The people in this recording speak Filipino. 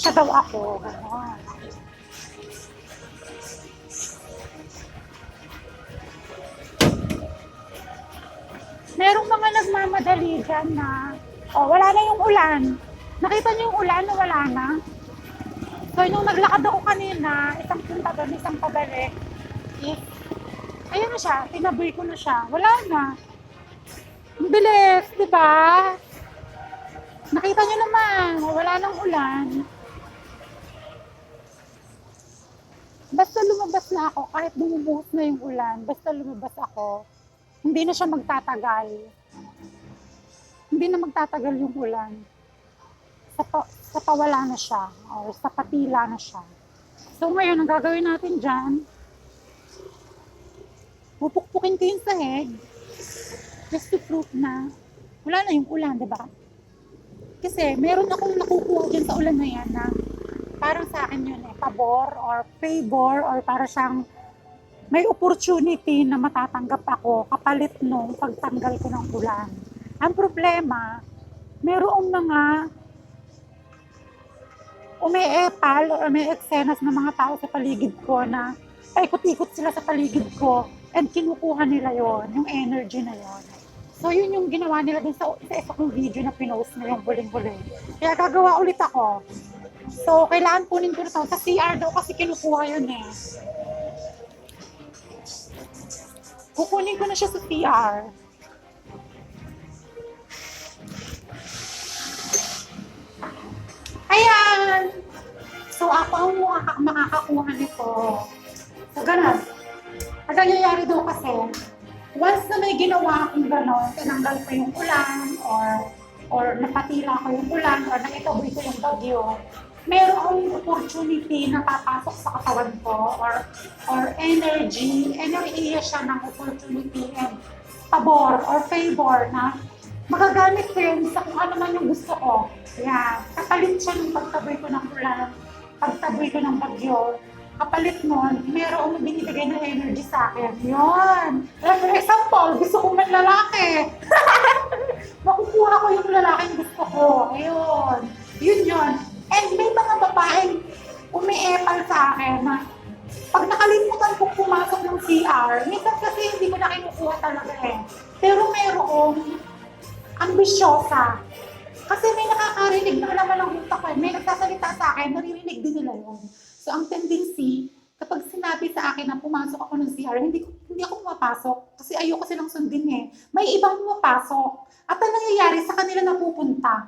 siya daw ako. Ganon. Merong mga nagmamadali dyan na, oh, wala na yung ulan. Nakita niyo yung ulan na wala na? So, nung naglakad ako kanina, isang punta doon, isang pabalik, eh, ayun na siya, tinaboy ko na siya. Wala na. Ang bilis, di ba? Nakita niyo naman, wala nang ulan. Basta lumabas na ako, kahit bumubuhos na yung ulan, basta lumabas ako, hindi na siya magtatagal. Hindi na magtatagal yung ulan. Sa pawala na siya, or sa patila na siya. So ngayon, ang gagawin natin dyan, pupukpukin ko yung sahig, just to prove na wala na yung ulan, di ba? Kasi meron akong nakukuha dyan sa ulan na yan na parang sa akin yun pabor or favor or para siyang may opportunity na matatanggap ako kapalit nung pagtanggal ko ng ulan. Ang problema, merong mga umeepal o may eksenas ng mga tao sa paligid ko na paikot-ikot sila sa paligid ko and kinukuha nila yon, yung energy na yon. So yun yung ginawa nila din sa isa kong video na pinost na yung huling-huling. Kaya gagawa ulit ako. So kailangan kunin ko na to. Sa CR daw kasi kinukuha yun eh. Kukunin ko na siya sa CR. Ayan! So ako ang makakakuha nito. So ganun. Ang nangyayari daw kasi, once na may ginawa akong gano'n, tinanggal ko yung ulan, or napatila ko yung ulan, or naitaboy ko yung bagyo, mayroong opportunity na papasok sa katawan ko, or energy siya ng opportunity and pabor or favor na magagamit ko yun sa kung ano man yung gusto ko. Yan. Kapalit siya ng pagtaboy ko ng ulan, pagtaboy ko ng bagyo. Kapalit nun, mayroong binibigay na energy sa akin. Yun. For example, gusto kong may lalaki. Makukuha ko yung lalaking gusto ko. Ayun. Yun. And may mga babaeng umiepal sa akin na pag nakalimutan ko pumasok ng CR, minsan kasi hindi ko na kinukuha talaga eh. Pero mayroong ambisyosa. Kasi may nakakarinig na naman ng utak ko eh. May nagsasalita sa akin, naririnig din nila yun. So ang tendency, kapag sinabi sa akin na pumasok ako ng CR, hindi ako pumapasok kasi ayoko silang sundin eh. May ibang pumapasok. At ang nangyayari, sa kanila napupunta.